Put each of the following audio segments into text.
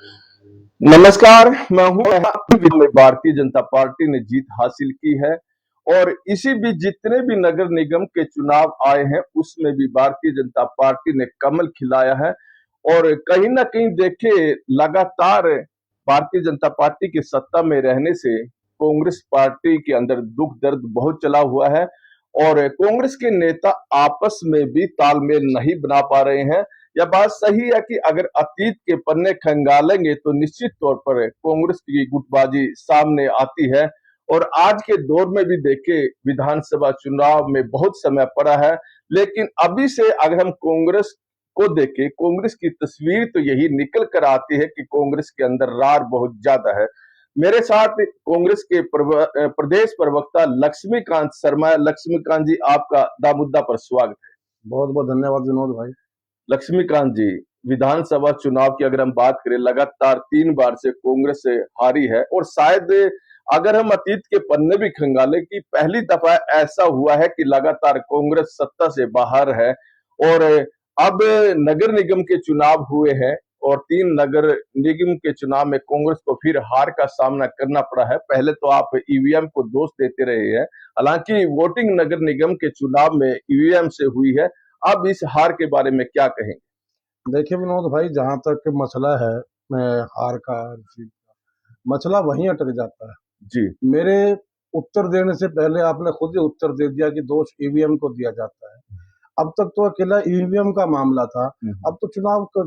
नमस्कार, मैं हूं। में भारतीय जनता पार्टी ने जीत हासिल की है और इसी बीच जितने भी नगर निगम के चुनाव आए हैं उसमें भी भारतीय जनता पार्टी ने कमल खिलाया है। और कहीं ना कहीं देखिए, लगातार भारतीय जनता पार्टी की सत्ता में रहने से कांग्रेस पार्टी के अंदर दुख दर्द बहुत चला हुआ है और कांग्रेस के नेता आपस में भी तालमेल नहीं बना पा रहे हैं। यह बात सही है कि अगर अतीत के पन्ने खंगालेंगे तो निश्चित तौर पर कांग्रेस की गुटबाजी सामने आती है। और आज के दौर में भी देखे, विधानसभा चुनाव में बहुत समय पड़ा है, लेकिन अभी से अगर हम कांग्रेस को देखें, कांग्रेस की तस्वीर तो यही निकल कर आती है कि कांग्रेस के अंदर रार बहुत ज्यादा है। मेरे साथ कांग्रेस के प्रदेश प्रवक्ता लक्ष्मीकांत शर्मा। लक्ष्मीकांत जी, आपका दामुद्दा पर स्वागत है। बहुत बहुत धन्यवाद विनोद भाई। लक्ष्मीकांत जी, विधानसभा चुनाव की अगर हम बात करें, लगातार 3 बार से कांग्रेस से हारी है और शायद अगर हम अतीत के पन्ने भी खंगाले कि पहली दफा ऐसा हुआ है कि लगातार कांग्रेस सत्ता से बाहर है। और अब नगर निगम के चुनाव हुए हैं और 3 नगर निगम के चुनाव में कांग्रेस को फिर हार का सामना करना पड़ा है। पहले तो आप ईवीएम को दोष देते रहे हैं, हालांकि वोटिंग नगर निगम के चुनाव में ईवीएम से हुई है। अब इस हार के बारे में क्या कहेंगे? देखिए विनोद भाई, जहां तक मसला है मैं हार का मसला वहीं अटक जाता है जी। मेरे उत्तर देने से पहले आपने खुद ही उत्तर दे दिया कि दोष ईवीएम को दिया जाता है। अब तक तो अकेला ईवीएम का मामला था, अब तो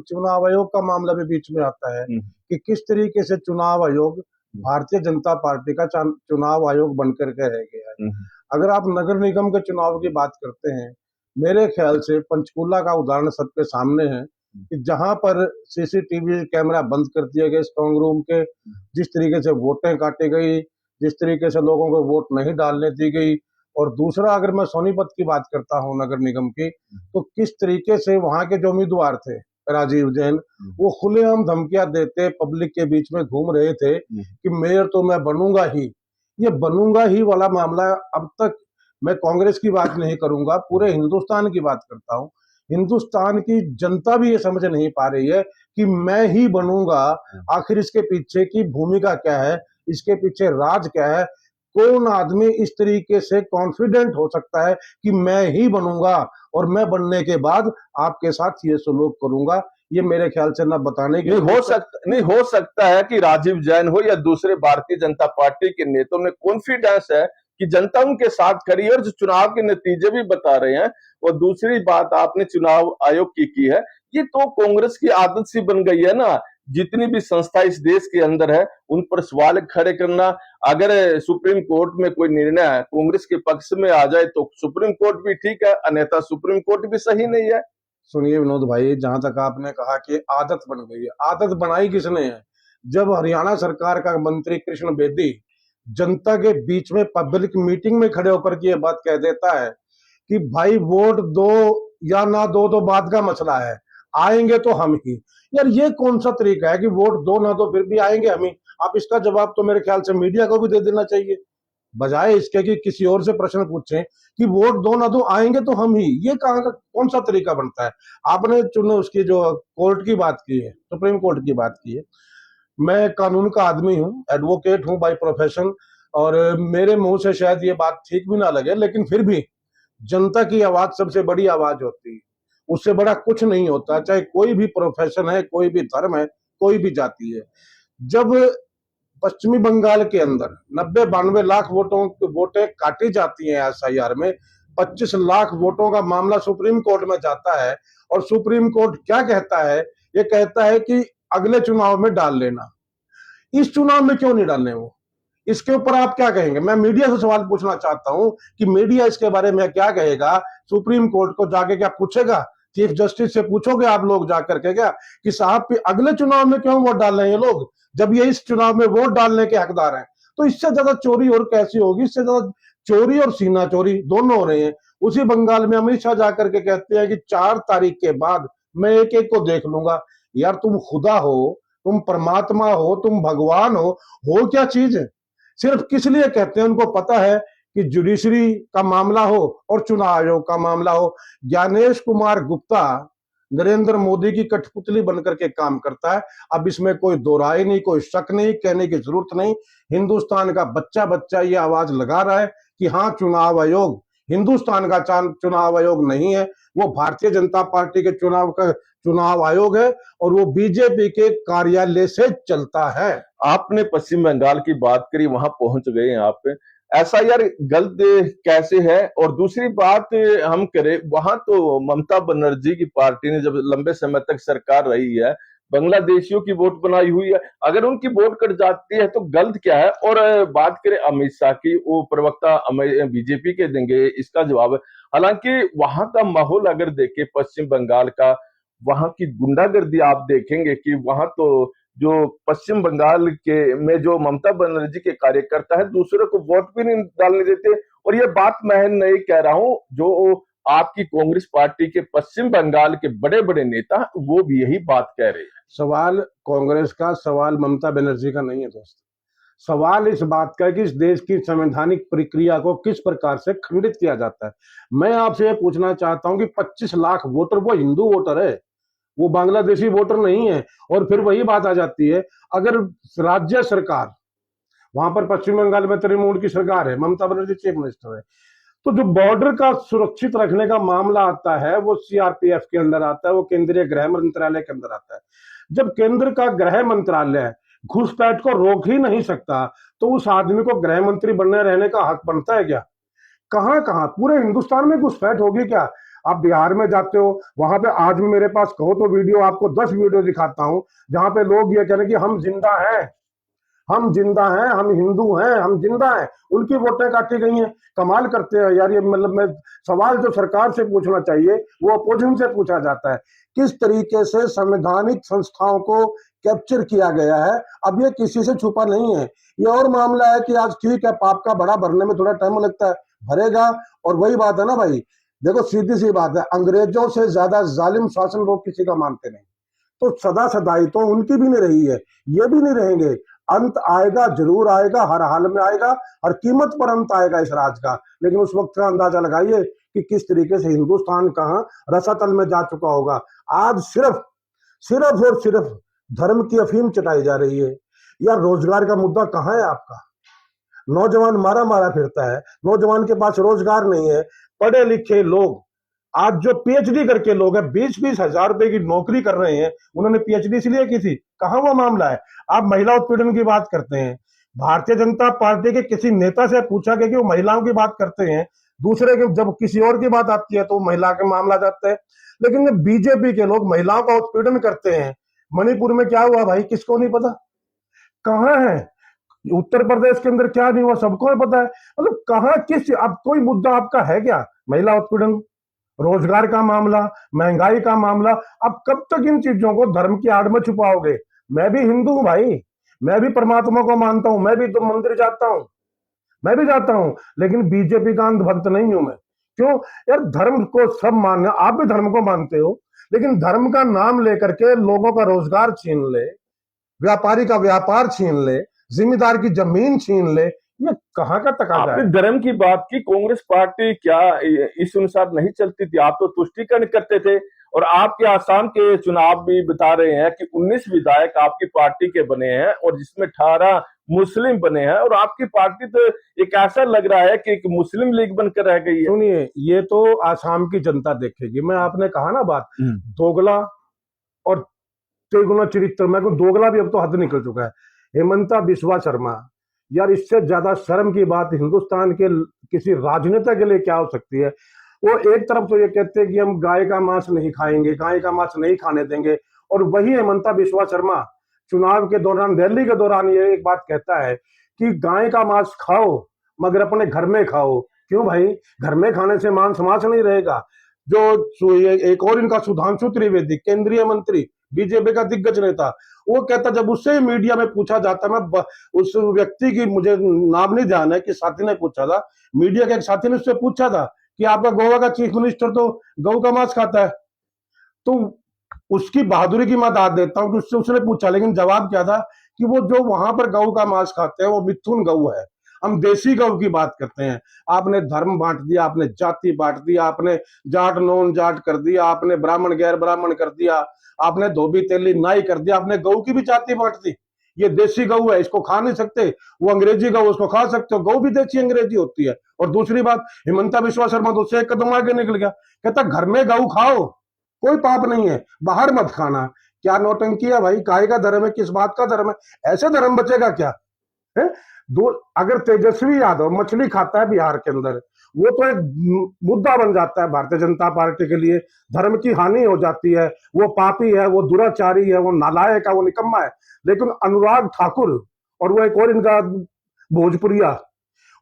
चुनाव आयोग का मामला भी बीच में आता है कि किस तरीके से चुनाव आयोग भारतीय जनता पार्टी का चुनाव आयोग बनकर के रह गया है। अगर आप नगर निगम के चुनाव की बात करते हैं, मेरे ख्याल से पंचकूला का उदाहरण सबके सामने है कि जहां पर सीसीटीवी कैमरा बंद कर दिए गए स्ट्रांग रूम के, जिस तरीके से वोटें काटी गई, जिस तरीके से लोगों को वोट नहीं डालने दी गई। और दूसरा, अगर मैं सोनीपत की बात करता हूं नगर निगम की, तो किस तरीके से वहां के जो उम्मीदवार थे राजीव जैन, वो खुलेआम धमकियां देते पब्लिक के बीच में घूम रहे थे कि मेयर तो मैं बनूंगा ही। ये बनूंगा ही वाला मामला अब तक, मैं कांग्रेस की बात नहीं करूंगा, पूरे हिंदुस्तान की बात करता हूं, हिंदुस्तान की जनता भी ये समझ नहीं पा रही है कि मैं ही बनूंगा। आखिर इसके पीछे की भूमिका क्या है, इसके पीछे राज क्या है? कौन आदमी इस तरीके से कॉन्फिडेंट हो सकता है कि मैं ही बनूंगा और मैं बनने के बाद आपके साथ ये सलूक करूंगा? ये मेरे ख्याल से ना बताने की नहीं हो सकता है कि राजीव जैन हो या दूसरे भारतीय जनता पार्टी के नेताओं में कॉन्फिडेंस है कि जनता उनके साथ खड़ी है और जो चुनाव के नतीजे भी बता रहे हैं। और दूसरी बात आपने चुनाव आयोग की है, ये तो कांग्रेस की आदत सी बन गई है ना। जितनी भी संस्था इस देश के अंदर है उन पर सवाल खड़े करना। अगर सुप्रीम कोर्ट में कोई निर्णय कांग्रेस के पक्ष में आ जाए तो सुप्रीम कोर्ट भी ठीक है, अन्यथा सुप्रीम कोर्ट भी सही नहीं है। सुनिए विनोद भाई, जहां तक आपने कहा कि आदत बन गई है, आदत बनाई किसने है? जब हरियाणा सरकार का मंत्री कृष्ण बेदी जनता के बीच में पब्लिक मीटिंग में खड़े होकर के ये बात कह देता है कि भाई वोट दो या ना दो तो बात का मसला है, आएंगे तो हम ही। यार ये कौन सा तरीका है कि वोट दो ना दो फिर भी आएंगे हम ही? आप इसका जवाब तो मेरे ख्याल से मीडिया को भी दे देना चाहिए, बजाय इसके कि किसी और से प्रश्न पूछें कि वोट दो ना दो आएंगे तो हम ही। ये कौन सा तरीका बनता है? आपने चुने उसकी जो कोर्ट की बात की है, सुप्रीम कोर्ट की बात की है, मैं कानून का आदमी हूँ, एडवोकेट हूँ बाय प्रोफेशन, और मेरे मुंह से शायद ये बात ठीक भी ना लगे, लेकिन फिर भी जनता की आवाज सबसे बड़ी आवाज होती है, उससे बड़ा कुछ नहीं होता, चाहे कोई भी प्रोफेशन है, कोई भी धर्म है, कोई भी जाति है। जब पश्चिमी बंगाल के अंदर 90-92 लाख वोटें काटी जाती हैं एसआईआर में, 25 लाख वोटों का मामला सुप्रीम कोर्ट में जाता है, और सुप्रीम कोर्ट क्या कहता है? ये कहता है कि अगले चुनाव में डाल लेना। इस चुनाव में क्यों नहीं डालने? वो इसके ऊपर आप क्या कहेंगे? मैं मीडिया से सवाल पूछना चाहता हूं कि मीडिया इसके बारे में क्या कहेगा? सुप्रीम कोर्ट को जाके क्या पूछेगा? चीफ जस्टिस से पूछोगे आप लोग जाकर के क्या कि साहब अगले चुनाव में क्यों वोट डाल रहे हैं ये लोग, जब ये इस चुनाव में वोट डालने के हकदार हैं? तो इससे ज्यादा चोरी और कैसी होगी? इससे ज्यादा चोरी और सीना चोरी दोनों हो रहे हैं। उसी बंगाल में अमित शाह जाकर के कहते हैं कि 4 तारीख के बाद मैं एक एक को देख लूंगा। यार तुम खुदा हो, तुम परमात्मा हो, तुम भगवान हो क्या चीज है? सिर्फ किस लिए कहते हैं? उनको पता है कि जुडिशरी का मामला हो और चुनाव आयोग का मामला हो। ज्ञानेश कुमार गुप्ता नरेंद्र मोदी की कठपुतली बनकर के काम करता है। अब इसमें कोई दो राय नहीं, कोई शक नहीं, कहने की जरूरत नहीं। हिंदुस्तान का बच्चा बच्चा ये आवाज लगा रहा है कि हाँ, चुनाव आयोग हिंदुस्तान का चुनाव आयोग नहीं है, वो भारतीय जनता पार्टी के चुनाव आयोग है और वो बीजेपी के कार्यालय से चलता है। आपने पश्चिम बंगाल की बात करी, वहां पहुंच गए हैं आप। ऐसा यार गलत कैसे है? और दूसरी बात हम करें, वहां तो ममता बनर्जी की पार्टी ने जब लंबे समय तक सरकार रही है, बांग्लादेशियों की वोट बनाई हुई है। अगर उनकी वोट कट जाती है तो गलत क्या है? और बात करें अमित शाह की, वो प्रवक्ता बीजेपी के देंगे इसका जवाब। हालांकि वहां का माहौल अगर देखें पश्चिम बंगाल का, वहां की गुंडागर्दी आप देखेंगे कि वहां तो जो पश्चिम बंगाल के में जो ममता बनर्जी के कार्यकर्ता है, दूसरे को वोट भी नहीं डालने देते। और ये बात मैं नहीं कह रहा हूं, जो आपकी कांग्रेस पार्टी के पश्चिम बंगाल के बड़े बड़े नेता वो भी यही बात कह रहे हैं। सवाल कांग्रेस का, सवाल ममता बनर्जी का नहीं है दोस्त। सवाल इस बात का है कि इस देश की संवैधानिक प्रक्रिया को किस प्रकार से खंडित किया जाता है। मैं आपसे यह पूछना चाहता हूं कि 25 लाख वोटर वो हिंदू वोटर है, वो बांग्लादेशी वोटर नहीं है। और फिर वही बात आ जाती है, अगर राज्य सरकार, वहां पर पश्चिम बंगाल में तृणमूल की सरकार है, ममता बनर्जी चीफ मिनिस्टर है, तो जो बॉर्डर का सुरक्षित रखने का मामला आता है वो सीआरपीएफ के अंदर आता है, वो केंद्रीय गृह मंत्रालय के अंदर आता है। जब केंद्र का गृह मंत्रालय घुसपैठ को रोक ही नहीं सकता तो उस आदमी को गृह मंत्री बनने रहने का हक बनता है क्या? कहां कहां पूरे हिंदुस्तान में घुसपैठ होगी क्या? आप बिहार में जाते हो, वहां पे आज भी मेरे पास कहो तो वीडियो, आपको 10 वीडियो दिखाता हूं जहां पे लोग ये कह रहे हैं कि हम जिंदा हैं, हम जिंदा हैं, हम हिंदू हैं, हम जिंदा हैं, उनकी वोटें काटी गई हैं। कमाल करते हैं यार ये। मतलब मैं सवाल जो सरकार से पूछना चाहिए वो अपोजिशन से पूछा जाता है, किस तरीके से संवैधानिक संस्थाओं को कैप्चर किया गया है। अब ये किसी से छुपा नहीं है। ये और मामला है कि आज ठीक है, पाप का बड़ा भरने में थोड़ा टाइम लगता है, भरेगा। और वही बात है ना भाई, देखो सीधी सी बात है, अंग्रेजों से ज्यादा जालिम शासन लोग किसी का मानते नहीं, तो सदा सदाई तो उनकी भी नहीं रही है, ये भी नहीं रहेंगे। अंत आएगा, जरूर आएगा, हर हाल में आएगा, हर कीमत पर अंत आएगा इस राज का। लेकिन उस वक्त का अंदाजा लगाइए कि किस तरीके से हिंदुस्तान कहां रसातल में जा चुका होगा। आज सिर्फ सिर्फ और सिर्फ धर्म की अफीम चटाई जा रही है। यार रोजगार का मुद्दा कहां है आपका? नौजवान मारा मारा फिरता है, नौजवान के पास रोजगार नहीं है। पढ़े लिखे लोग, आज जो पीएचडी करके लोग हैं, 20-20 हजार रुपए की नौकरी कर रहे हैं, उन्होंने पीएचडी इसलिए की थी, कहां वो मामला है? आप महिला उत्पीड़न की बात करते हैं, भारतीय जनता पार्टी के किसी नेता से पूछा कि वो महिलाओं की बात करते हैं, दूसरे के जब किसी और की बात आती है तो महिला के मामला जाता है। लेकिन बीजेपी के लोग महिलाओं का उत्पीड़न करते हैं। मणिपुर में क्या हुआ भाई, किसको नहीं पता? कहां है? उत्तर प्रदेश के अंदर क्या नहीं हुआ, सबको पता है। मतलब कहां, किस, अब कोई मुद्दा आपका है क्या? महिला उत्पीड़न, रोजगार का मामला, महंगाई का मामला। अब कब तक इन चीजों को धर्म की आड़ में छुपाओगे? मैं भी हिंदू हूं भाई, मैं भी परमात्मा को मानता हूं, मैं भी तो मंदिर जाता हूं, मैं भी जाता हूं, लेकिन बीजेपी का अंधभक्त नहीं हूं मैं। क्यों यार? धर्म को सब मानना, आप भी धर्म को मानते हो, लेकिन धर्म का नाम लेकर के लोगों का रोजगार छीन ले, व्यापारी का व्यापार छीन ले, जिम्मेदार की जमीन छीन ले, ये कहां का तकाजा आपने है? धर्म की बात की, कांग्रेस पार्टी क्या इस अनुसार नहीं चलती थी? आप तो तुष्टीकरण करते थे। और आपके आसाम के चुनाव भी बता रहे हैं कि 19 विधायक आपकी पार्टी के बने हैं और जिसमें 18 मुस्लिम बने हैं। और आपकी पार्टी तो एक ऐसा लग रहा है कि एक मुस्लिम लीग बनकर रह गई है। सुनिए, ये तो आसाम की जनता देखेगी। मैं आपने कहा ना बात, दोगला और त्रिगुना चरित्र, मैं को दोगला भी अब तो हद निकल चुका है। हेमंता बिस्वा शर्मा, यार इससे ज्यादा शर्म की बात हिंदुस्तान के किसी राजनेता के लिए क्या हो सकती है? वो एक तरफ तो ये कहते हैं कि हम गाय का मांस नहीं खाएंगे, गाय का मांस नहीं खाने देंगे, और वही हेमंता बिस्वा शर्मा चुनाव के दौरान, रैली के दौरान ये एक बात कहता है कि गाय का मांस खाओ मगर अपने घर में खाओ। क्यों भाई? घर में खाने से मांस मांस नहीं रहेगा। जो एक और इनका सुधांशु त्रिवेदी, केंद्रीय मंत्री, बीजेपी का दिग्गज नेता, वो कहता, जब उससे मीडिया में पूछा जाता, मैं उस व्यक्ति की मुझे नाम नहीं ध्यान है कि साथी ने पूछा था, मीडिया के एक साथी ने उससे पूछा था कि आपका गोवा का चीफ मिनिस्टर तो गऊ का मांस खाता है, तो उसकी बहादुरी की मैं दाद देता हूं कि उससे उसने पूछा, लेकिन जवाब क्या था कि वो जो वहां पर गऊ का मांस खाते हैं वो मिथुन गऊ है। हम देसी गौ की बात करते हैं। आपने धर्म बांट दिया, आपने जाति बांट दिया, आपने जाट नॉन जाट कर दिया, आपने ब्राह्मण गैर ब्राह्मण कर दिया, आपने धोबी तेली नाई कर दिया, आपने गौ की भी जाति बांट दी। ये देसी गौ है, इसको खा नहीं सकते, वो अंग्रेजी गौ उसको खा सकते हो, गौ भी देसी अंग्रेजी होती है। और दूसरी बात, हिमंता बिश्वा शर्मा तो उससे एक कदम आगे निकल गया, कहता घर में गौ खाओ, कोई पाप नहीं है, बाहर मत खाना। क्या नौटंकी है भाई, काय का धर्म है, किस बात का धर्म है, ऐसे धर्म बचेगा क्या है? दो, अगर तेजस्वी यादव मछली खाता है बिहार के अंदर, वो तो एक मुद्दा बन जाता है भारतीय जनता पार्टी के लिए, धर्म की हानि हो जाती है, वो पापी है, वो दुराचारी है, वो नालायक है, वो निकम्मा है। लेकिन अनुराग ठाकुर और वो एक और इनका भोजपुरिया,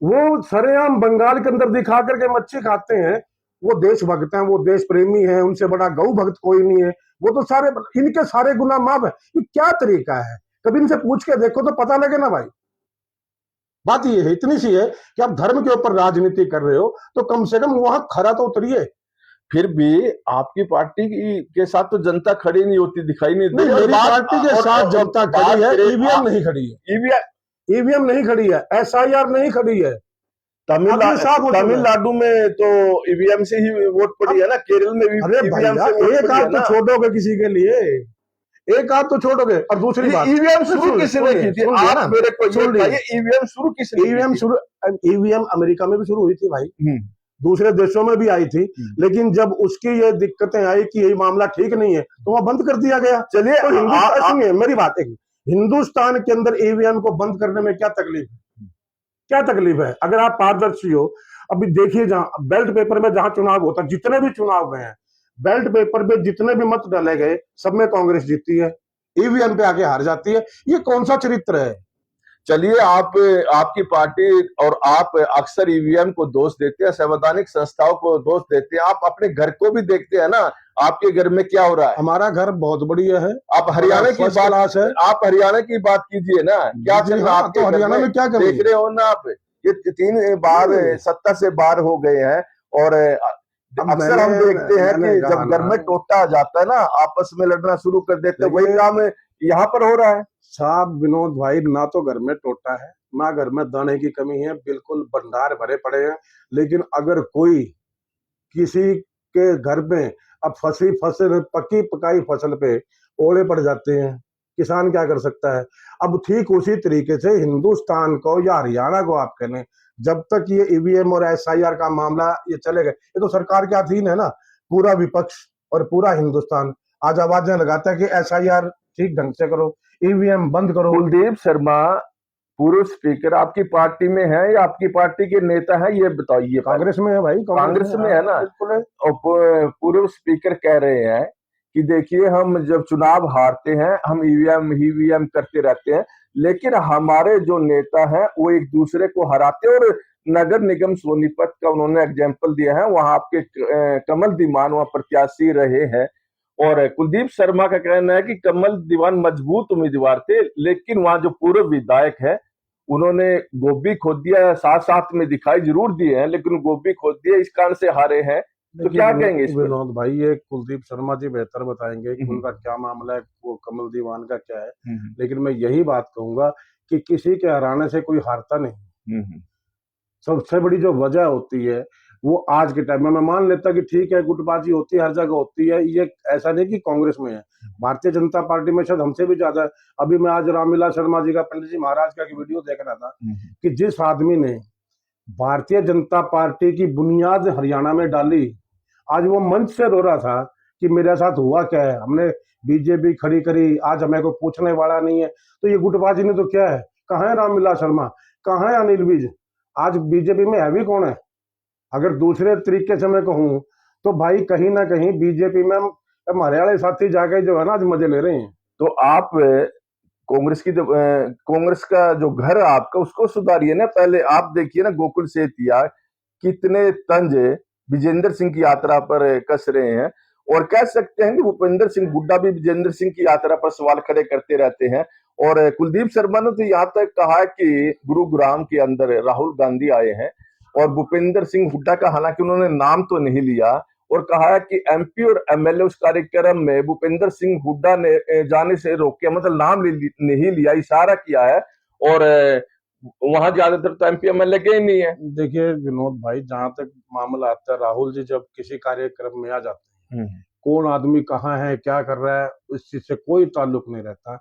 वो सरेआम बंगाल के अंदर दिखा करके मच्छी खाते हैं, वो देशभक्त हैं, वो देश प्रेमी हैं, उनसे बड़ा गौ भक्त कोई नहीं है। वो तो सारे, इनके सारे गुनाह माफ है। ये क्या तरीका है, कभी इनसे पूछ के देखो तो पता लगे ना भाई। बात ये है, इतनी सी है कि आप धर्म के ऊपर राजनीति कर रहे हो तो कम से कम वहां खरा तो उतरिए। फिर भी आपकी पार्टी के साथ तो जनता खड़ी नहीं होती, दिखाई नहीं देती। मेरी पार्टी के साथ जनता खड़ी है, ईवीएम नहीं खड़ी है, ईवीएम नहीं खड़ी है, एसआईआर नहीं खड़ी है। तमिलनाडु में तो ईवीएम से ही वोट पड़ी है ना, केरल में भी ईवीएम से वोट पड़ी है ना। तो छोड़ोगे किसी के लिए, एक आध तो छोड़ोगे। और दूसरी बात, ईवीएम शुरू किसने की थी? आप मेरे को ये बताइए, ईवीएम शुरू किसने? ईवीएम अमेरिका में भी शुरू हुई थी भाई, दूसरे देशों में भी आई थी, लेकिन जब उसकी ये दिक्कतें आई कि ये मामला ठीक नहीं है तो वह बंद कर दिया गया। चलिए, तो हिंदुस्तान, मेरी बात है, हिंदुस्तान के अंदर ईवीएम को बंद करने में क्या तकलीफ है? क्या तकलीफ है अगर आप पारदर्शी हो? अभी देखिए, जहां बेल्ट पेपर में जहां चुनाव होता है, जितने भी चुनाव हुए हैं, बेल्ट पेपर पे जितने भी मत डाले गए, सब में कांग्रेस जीतती है, ईवीएम पे आके हार जाती है। ये कौन सा चरित्र है? चलिए, आपकी पार्टी और आप अक्सर ईवीएम को दोष देते हैं, संवैधानिक संस्थाओं को दोष देते हैं, आप अपने घर को भी देखते हैं ना, आपके घर में क्या हो रहा है? हमारा घर बहुत बढ़िया है। आप हरियाणा की बात है, आप हरियाणा की बात कीजिए ना, क्या चल रहा है आपके हरियाणा में? क्या देख रहे हो ना आप? ये 3 बार सत्ता से बाहर हो गए हैं, और अक्सर हम देखते हैं कि जब घर में टोटा आ जाता है ना, आपस में लड़ना शुरू कर देते हैं। वही काम यहाँ पर हो रहा है साहब। विनोद भाई, ना तो घर में टोटा है, ना घर में दाने की कमी है, बिल्कुल भंडार भरे पड़े हैं। लेकिन अगर कोई किसी के घर में अब फंसी फसल, पकी पकाई फसल पे ओले पड़ जाते हैं, किसान क्या कर सकता है? अब ठीक उसी तरीके से हिंदुस्तान को या हरियाणा को आप कहें, जब तक ये ईवीएम और एसआईआर का मामला ये चलेगा, ये तो सरकार के अधीन है ना। पूरा विपक्ष और पूरा हिंदुस्तान आज आवाजें लगाता है कि एसआईआर ठीक ढंग से करो, ईवीएम बंद करो। कुलदीप शर्मा पूर्व स्पीकर आपकी पार्टी में है या आपकी पार्टी के नेता है, ये बताइए। कांग्रेस में है भाई, कांग्रेस में है ना। और पूर्व स्पीकर कह रहे हैं कि देखिए, हम जब चुनाव हारते हैं हम ईवीएम करते रहते हैं, लेकिन हमारे जो नेता हैं वो एक दूसरे को हराते हैं। और नगर निगम सोनीपत का उन्होंने एग्जाम्पल दिया है, वहां आपके कमल दीवान वहां प्रत्याशी रहे हैं। और कुलदीप शर्मा का कहना है कि कमल दीवान मजबूत उम्मीदवार थे, लेकिन वहां जो पूर्व विधायक है उन्होंने गोभी खोद दिया। साथ साथ में दिखाई जरूर दिए हैं, लेकिन गोभी खोद दिया, इस कारण से हारे हैं। तो क्या कहेंगे इस विनोद भाई? ये कुलदीप शर्मा जी बेहतर बताएंगे कि उनका क्या मामला है, वो कमल दीवान का क्या है। लेकिन मैं यही बात कहूंगा कि किसी के हराने से कोई हारता नहीं। सबसे बड़ी जो वजह होती है वो आज के टाइम में, मैं मान लेता कि ठीक है गुटबाजी होती है, हर जगह होती है, ये ऐसा नहीं कि कांग्रेस में है, भारतीय जनता पार्टी में शायद हमसे भी ज्यादा है। अभी मैं आज रामविलास शर्मा जी का, पंडित जी महाराज का वीडियो देख रहा था कि जिस आदमी ने भारतीय जनता पार्टी की बुनियाद हरियाणा में डाली, आज वो मंच से रो रहा था कि मेरे साथ हुआ क्या है, हमने बीजेपी खड़ी करी, आज हमें को पूछने वाला नहीं है। तो ये गुटबाजी ने तो क्या है? कहाँ है रामविलास शर्मा, कहाँ है अनिल विज? आज बीजेपी में है भी कौन है? अगर दूसरे तरीके से मैं कहूं तो भाई कहीं ना कहीं बीजेपी में हमारे वाले साथी जाके जो है ना आज मजे ले रहे हैं। तो आप कांग्रेस का जो घर है आपका, उसको सुधारिए ना। पहले आप देखिए ना, गोकुल सेतिया कितने तंज विजेंद्र सिंह की यात्रा पर कस रहे हैं, और कह सकते हैं कि भूपेंद्र सिंह हुड्डा भी विजेंद्र सिंह की यात्रा पर सवाल खड़े करते रहते हैं। और कुलदीप शर्मा ने तो यहाँ तक कहा कि गुरुग्राम के अंदर राहुल गांधी आए हैं, और भूपेंद्र सिंह हुड्डा का हालांकि उन्होंने नाम तो नहीं लिया, और कहा है कि एमपी और एमएलए उस कार्यक्रम में भूपेंद्र सिंह हुड्डा ने जाने से रोके, मतलब नाम नहीं लिया, इशारा किया है। और वहां ज्यादातर तो एमपी एमएलए के ही नहीं है। देखिए विनोद भाई, जहां तक मामला आता है, राहुल जी जब किसी कार्यक्रम में आ जाते हैं, कौन आदमी कहाँ है, क्या कर रहा है, इस चीज से कोई ताल्लुक नहीं रहता।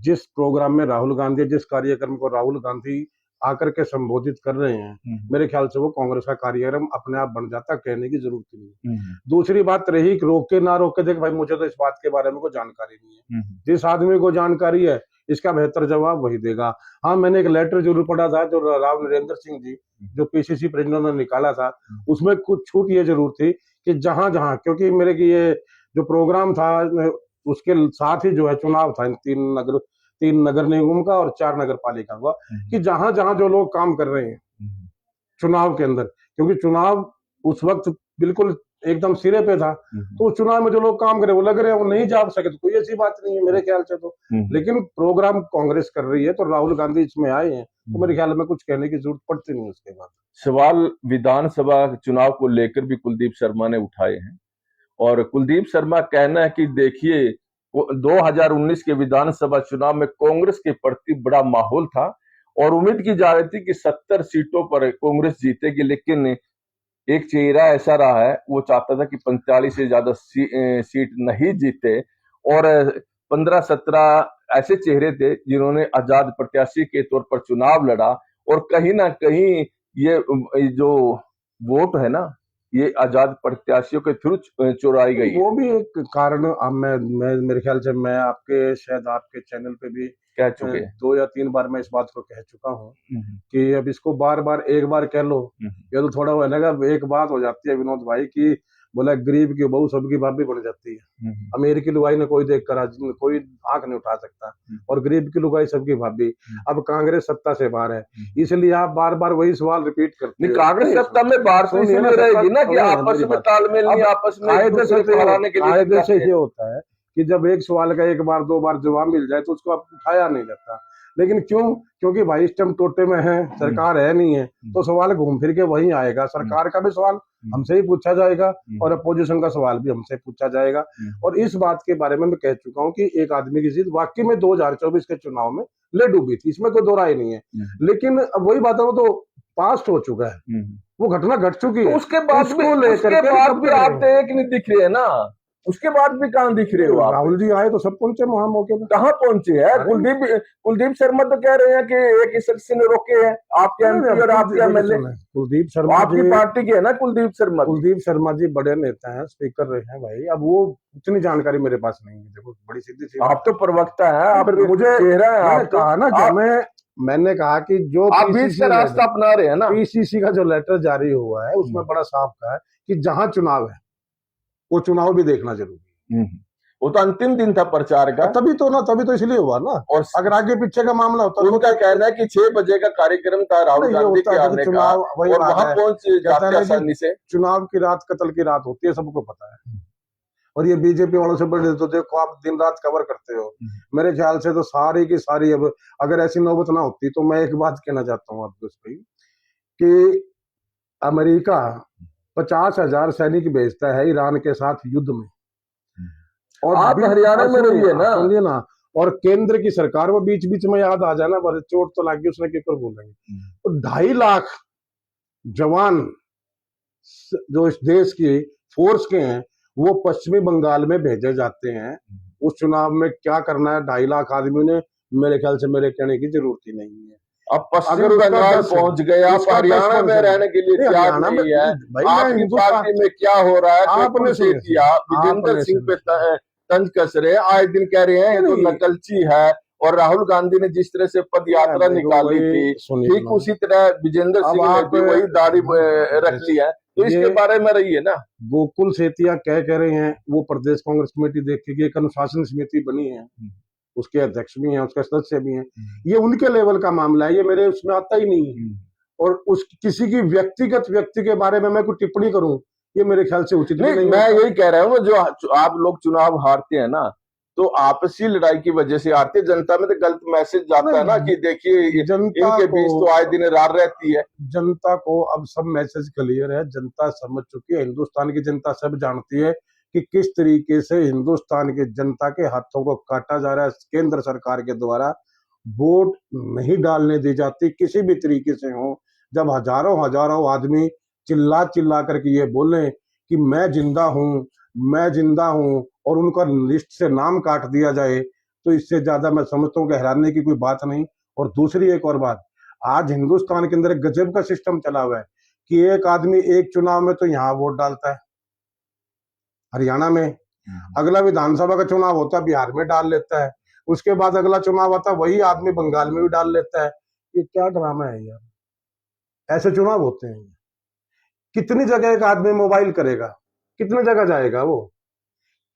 जिस प्रोग्राम में राहुल गांधी, जिस कार्यक्रम को राहुल गांधी आकर के संबोधित कर रहे हैं, मेरे ख्याल से वो कांग्रेस का कार्यक्रम अपने आप बन जाता, कहने की जरूरत ही नहीं है। दूसरी बात रही रोके ना रोके, देख भाई मुझे तो इस बात के बारे में कोई जानकारी नहीं है। जिस आदमी को जानकारी है इसका बेहतर जवाब वही देगा। हाँ, मैंने एक लेटर जरूर पढ़ा था जो राव नरेंद्र सिंह जी जो पीसीसी प्रेसिडेंट ने निकाला था, उसमें कुछ छूट ये जरूर थी कि जहां जहां, क्योंकि मेरे की ये जो प्रोग्राम था उसके साथ ही जो है चुनाव था इन तीन नगर निगम का और 4 नगर पालिका का, कि जहां जहां जो लोग काम कर रहे हैं चुनाव के अंदर, क्योंकि चुनाव उस वक्त बिल्कुल एकदम सिरे पे था, तो उस चुनाव में जो लोग काम करे वो लग रहे हैं, वो नहीं जा सके तो कोई ऐसी बात नहीं है मेरे ख्याल से तो। लेकिन प्रोग्राम कांग्रेस कर रही है तो राहुल गांधी इसमें आए हैं, तो मेरे ख्याल में कुछ कहने की जरूरत पड़ती नहीं उसके बाद। सवाल विधानसभा चुनाव को लेकर भी कुलदीप शर्मा ने उठाए हैं और कुलदीप शर्मा कहना है कि देखिए 2019 के विधानसभा चुनाव में कांग्रेस के प्रति बड़ा माहौल था और उम्मीद की जा रही थी कि 70 सीटों पर कांग्रेस जीतेगी, लेकिन एक चेहरा ऐसा रहा है, वो चाहता था कि 45 से ज्यादा सीट नहीं जीते और 15-17 ऐसे चेहरे थे जिन्होंने आजाद प्रत्याशी के तौर पर चुनाव लड़ा और कहीं ना कहीं ये जो वोट है ना, ये आजाद प्रत्याशियों के थ्रू चुराई गई। वो भी एक कारण, अब मैं मेरे ख्याल से मैं शायद आपके चैनल पे भी कह चुके 2 या 3 बार मैं इस बात को कह चुका हूँ कि अब इसको बार बार एक बार कह लो या तो थोड़ा वो है ना, एक बात हो जाती है विनोद भाई की, बोला गरीब की बहू सबकी भाभी बन जाती है। अमीर की लुगाई ने कोई देख कर कोई आंख नहीं उठा सकता और गरीब की लुगाई सबकी भाभी। अब कांग्रेस सत्ता से बाहर है, इसलिए आप बार बार वही सवाल रिपीट करते हैं। कांग्रेस सत्ता में बाहर तो इसलिए रहेगी ना कि आपस में तालमेल नहीं, आपस में कायदे से ये होता है कि जब एक सवाल का 1 बार 2 बार जवाब मिल जाए तो उसको आप उठाया नहीं जाता। लेकिन क्यों? क्योंकि भाई इस टाइम टोटे में है, सरकार है नहीं है, तो सवाल घूम फिर के वहीं आएगा। सरकार का भी सवाल हमसे ही पूछा जाएगा और अपोजिशन का सवाल भी हमसे पूछा जाएगा। और इस बात के बारे में मैं कह चुका हूँ कि एक आदमी की जीत वाकई में 2024 के चुनाव में ले डूबी थी, इसमें कोई दो राय नहीं है। लेकिन अब वही बात है, वो तो पास्ट हो चुका है, वो घटना घट चुकी है। उसके बाद भी आप एक नहीं दिख रहे है ना, उसके बाद भी कहाँ दिख रहे हो आप? राहुल जी आए तो सब पहुंचे वहां मौके पर, कहाँ पहुंचे हैं? कुलदीप शर्मा तो कह रहे हैं कि एक ही शख्स ने रोके हैं, आपके एमपी और आपके एमएलए। कुलदीप शर्मा आपकी पार्टी के है ना कुलदीप शर्मा जी बड़े नेता हैं, स्पीकर रहे हैं भाई। अब वो उतनी जानकारी मेरे पास नहीं है, देखो बड़ी सीधी सी। आप तो प्रवक्ता है, आप मुझे चेहरा है, आप कहा ना कि मैंने कहा कि जो आप बीच का रास्ता अपना रहे हैं ना, पीसीसी का जो लेटर जारी हुआ है उसमें बड़ा साफ कहा है कि जहां चुनाव है वो चुनाव भी देखना जरूरी है। वो तो अंतिम दिन था प्रचार का, तभी तो इसलिए हुआ ना। और अगर आगे पीछे का मामला होता तो उनका कहना है कि 6 बजे का कार्यक्रम था राहुल गांधी के आने का और वहां पहुंच जाते आसानी से। चुनाव की रात कत्ल की रात होती है, सबको पता है। और ये बीजेपी वालों से बड़े तो देखो आप दिन रात कवर करते हो। मेरे ख्याल से तो सारी की सारी, अब अगर ऐसी नौबत ना होती तो मैं एक बात कहना चाहता हूँ आपको कि अमेरिका 50,000 सैनिक भेजता है ईरान के साथ युद्ध में, और आप हरियाणा में रहिए ना, सुनिए ना, और केंद्र की सरकार वो बीच बीच में याद आ जाए ना, बड़े चोट तो लगी उसने किस पर बोलेंगे। तो 2.5 लाख जवान जो इस देश की फोर्स के हैं वो पश्चिमी बंगाल में भेजे जाते हैं। उस चुनाव में क्या करना है 2.5 लाख आदमी ने, मेरे ख्याल से मेरे कहने की जरूरत ही नहीं है। अब पश्चिम बंगाल पहुंच गए, आप हरियाणा में रहने के लिए तैयार नहीं है। आपकी पार्टी में क्या हो रहा है? आपने विजेंद्र सिंह पे तंज कस रहे, आए दिन कह रहे हैं तो नकलची है, और राहुल गांधी ने जिस तरह से पद यात्रा निकाली थी ठीक उसी तरह विजेंद्र सिंह ने भी वही दाढ़ी रख ली है, तो इसके बारे में रही है ना। गोकुल सेतिया कह रहे हैं, वो प्रदेश कांग्रेस कमेटी देखेगी, एक अनुशासन समिति बनी है, उसके अध्यक्ष भी हैं, उसके सदस्य भी हैं। ये उनके लेवल का मामला है, ये मेरे उसमें आता ही नहीं है। और उस किसी की व्यक्ति के बारे में मैं कोई टिप्पणी करूं, ये मेरे ख्याल से उचित नहीं। मैं यही कह रहा हूँ, जो आप लोग चुनाव हारते हैं ना, तो आपसी लड़ाई की वजह से हारते। जनता में तो गलत मैसेज जाता है ना कि देखिए इनके बीच तो आए दिन रार रहती है। जनता को अब सब मैसेज क्लियर है, जनता समझ चुकी है, हिंदुस्तान की जनता सब जानती है कि किस तरीके से हिंदुस्तान की जनता के हाथों को काटा जा रहा है केंद्र सरकार के द्वारा। वोट नहीं डालने दी जाती किसी भी तरीके से हो। जब हजारों हजारों आदमी चिल्ला चिल्ला करके ये बोले कि मैं जिंदा हूं, मैं जिंदा हूं, और उनका लिस्ट से नाम काट दिया जाए, तो इससे ज्यादा मैं समझता हूँ कि हैरानी की कोई बात नहीं। और दूसरी एक और बात, आज हिंदुस्तान के अंदर एक गजब का सिस्टम चला हुआ है कि एक आदमी एक चुनाव में तो यहाँ वोट डालता है हरियाणा में, अगला विधानसभा का चुनाव होता है बिहार में डाल लेता है, उसके बाद अगला चुनाव आता है वही आदमी बंगाल में भी डाल लेता है। ये क्या ड्रामा है यार, ऐसे चुनाव होते हैं? कितनी जगह एक आदमी मोबाइल करेगा, कितनी जगह जाएगा वो?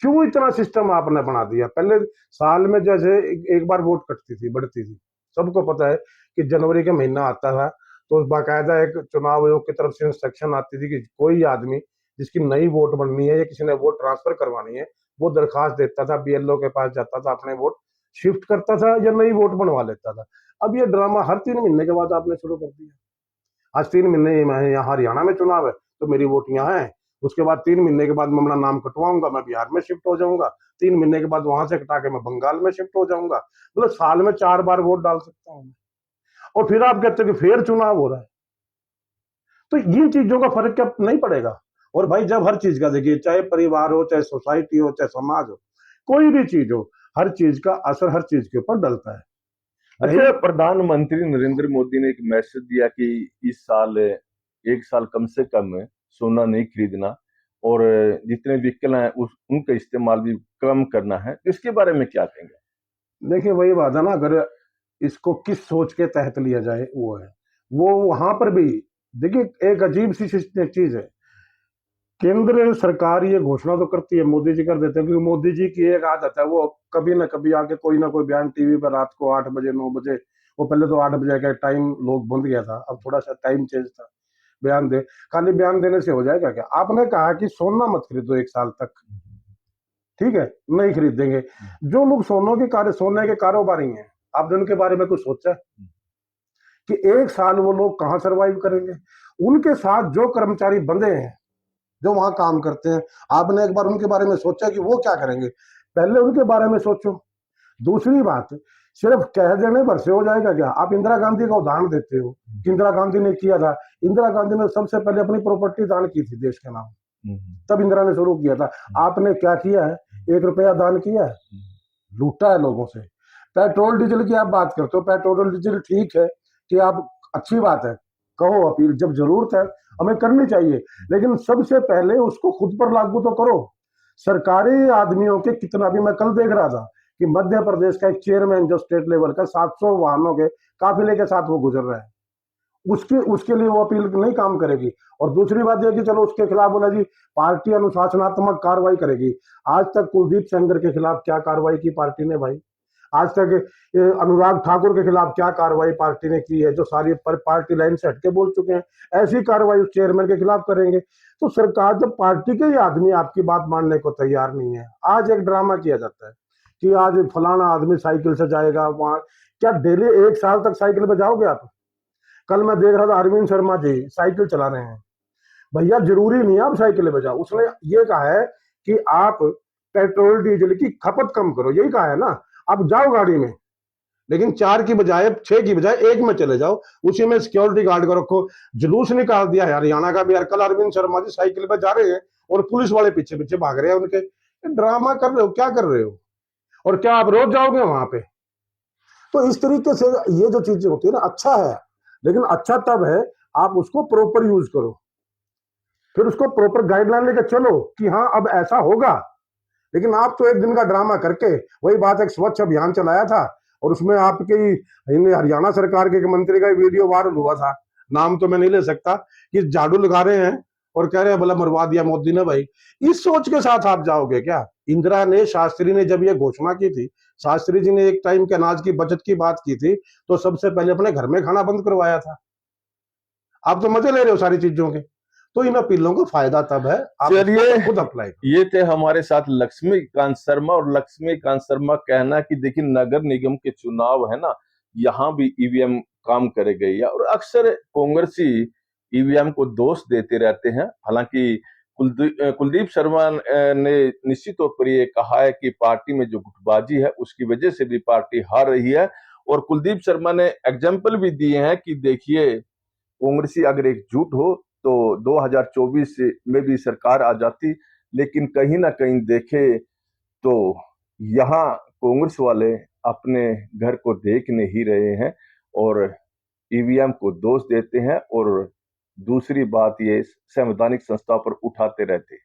क्यों इतना सिस्टम आपने बना दिया? पहले साल में जैसे एक बार वोट कटती थी, बढ़ती थी, सबको पता है कि जनवरी का महीना आता था तो बाकायदा एक चुनाव आयोग की तरफ से इंस्ट्रक्शन आती थी कि कोई आदमी जिसकी नई वोट बननी है या किसी ने वोट ट्रांसफर करवानी है, वो दरखास्त देता था, बीएलओ के पास जाता था, अपने वोट शिफ्ट करता था या नई वोट बनवा लेता था। अब ये ड्रामा हर 3 महीने के बाद आपने शुरू कर दिया। आज 3 महीने मैं यहाँ हरियाणा में चुनाव है तो मेरी वोट यहाँ है, उसके बाद 3 महीने के बाद मैं अपना नाम कटवाऊंगा, मैं बिहार में शिफ्ट हो जाऊंगा, 3 महीने के बाद वहां से कटा के मैं बंगाल में शिफ्ट हो जाऊंगा। मतलब साल में 4 बार वोट डाल सकता हूँ। और फिर आप कहते हो कि फिर चुनाव हो रहा है, तो इन चीजों का फर्क क्या नहीं पड़ेगा? और भाई जब हर चीज का देखिए, चाहे परिवार हो, चाहे सोसाइटी हो, चाहे समाज हो, कोई भी चीज हो, हर चीज का असर हर चीज के ऊपर डलता है। अच्छा, प्रधानमंत्री नरेंद्र मोदी ने एक मैसेज दिया कि इस साल 1 साल कम से कम सोना नहीं खरीदना और जितने व्हीकल हैं उनका इस्तेमाल भी कम करना है। इसके बारे में क्या कहेंगे? देखिए वही बात है ना, अगर इसको किस सोच के तहत लिया जाए वो है, वो वहां पर भी देखिए एक अजीब सी चीज है। केंद्र सरकार ये घोषणा तो करती है, मोदी जी कर देते हैं, क्योंकि मोदी जी की एक आदत है, वो कभी ना कभी आके कोई ना कोई बयान टीवी पर रात को 8 बजे 9 बजे, वो पहले तो 8 बजे का टाइम लोग बंद गया था, अब थोड़ा सा टाइम चेंज था, बयान दे। खाली बयान देने से हो जाएगा क्या? आपने कहा कि सोना मत खरीदो 1 साल तक, ठीक है, नहीं खरीदेंगे। जो लोग सोने के कारोबारी हैं, आपने उनके बारे में कुछ सोचा कि 1 साल वो लोग कहाँ सरवाइव करेंगे? उनके साथ जो कर्मचारी बंधे हैं, जो वहां काम करते हैं, आपने एक बार उनके बारे में सोचा कि वो क्या करेंगे? पहले उनके बारे में सोचो। दूसरी बात, सिर्फ कह देने भर से हो जाएगा क्या? आप इंदिरा गांधी का उदाहरण देते हो कि इंदिरा गांधी ने किया था। इंदिरा गांधी ने सबसे पहले अपनी प्रॉपर्टी दान की थी देश के नाम, तब इंदिरा ने शुरू किया था। आपने क्या किया है? 1 रुपया दान किया है? लूटा है लोगों से। पेट्रोल डीजल की आप बात करते हो, पेट्रोल डीजल ठीक है कि आप, अच्छी बात है, कहो अपील, जब जरूरत है हमें करनी चाहिए, लेकिन सबसे पहले उसको खुद पर लागू तो करो। सरकारी आदमियों के कितना भी, मैं कल देख रहा था कि मध्य प्रदेश का एक चेयरमैन जो स्टेट लेवल का 700 वाहनों के काफिले के साथ वो गुजर रहा है, उसके लिए वो अपील नहीं काम करेगी। और दूसरी बात यह कि चलो उसके खिलाफ बोला जी पार्टी अनुशासनात्मक कार्रवाई करेगी। आज तक कुलदीप सेंगर के खिलाफ क्या कार्रवाई की पार्टी ने भाई? आज तक अनुराग ठाकुर के खिलाफ क्या कार्रवाई पार्टी ने की है, जो सारी पार्टी लाइन से हटके बोल चुके हैं? ऐसी कार्रवाई उस चेयरमैन के खिलाफ करेंगे। तो सरकार, जब पार्टी के ही आदमी आपकी बात मानने को तैयार नहीं है, आज एक ड्रामा किया जाता है कि आज फलाना आदमी साइकिल से जाएगा वहां। क्या डेली 1 साल तक साइकिल पे जाओगे आप? कल मैं देख रहा था अरविंद शर्मा जी साइकिल चला रहे हैं। भैया जरूरी नहीं है आप साइकिल पे जाओ, उसने ये कहा है कि आप पेट्रोल डीजल की खपत कम करो, यही कहा है ना। आप जाओ गाड़ी में, लेकिन 4 की बजाय 6 की बजाय 1 में चले जाओ, उसी में सिक्योरिटी गार्ड को रखो। जुलूस निकाल दिया है हरियाणा का भी यार, कल अरविंद शर्मा जी साइकिल पे जा रहे हैं और पुलिस वाले पीछे पीछे भाग रहे हैं उनके। ड्रामा कर रहे हो, क्या कर रहे हो? और क्या आप रोज जाओगे वहां पे? तो इस तरीके से ये जो चीजें होती है ना, अच्छा है, लेकिन अच्छा तब है आप उसको प्रॉपर यूज करो, फिर उसको प्रॉपर गाइडलाइन लेकर चलो कि हाँ अब ऐसा होगा। लेकिन आप तो एक दिन का ड्रामा करके, वही बात, एक स्वच्छ अभियान चलाया था और उसमें आपकी हरियाणा सरकार के एक मंत्री का वीडियो वायरल हुआ था, नाम तो मैं नहीं ले सकता, कि झाड़ू लगा रहे हैं और कह रहे हैं भला मरवा दिया मोदी ने। भाई इस सोच के साथ आप जाओगे क्या? इंदिरा ने, शास्त्री ने जब ये घोषणा की थी, शास्त्री जी ने एक टाइम के अनाज की बचत की बात की थी, तो सबसे पहले अपने घर में खाना बंद करवाया था। आप तो मजे ले रहे हो सारी चीजों के। तो इन अपीलों का फायदा तब है आप चलिए, खुद अप्लाई। ये थे हमारे साथ लक्ष्मीकांत शर्मा। और लक्ष्मीकांत शर्मा कहना कि देखिए नगर निगम के चुनाव है ना, यहाँ भी ईवीएम काम करेगी, और अक्सर कांग्रेसी ईवीएम को दोष देते रहते हैं। हालांकि कुलदीप शर्मा ने निश्चित तौर पर ये कहा है कि पार्टी में जो गुटबाजी है उसकी वजह से भी पार्टी हार रही है, और कुलदीप शर्मा ने एग्जाम्पल भी दिए हैं कि देखिए, कांग्रेसी अगर एकजुट हो तो 2024 में भी सरकार आ जाती, लेकिन कहीं ना कहीं देखे तो यहाँ कांग्रेस वाले अपने घर को देख नहीं रहे हैं और ईवीएम को दोष देते हैं और दूसरी बात ये संवैधानिक संस्था पर उठाते रहते हैं।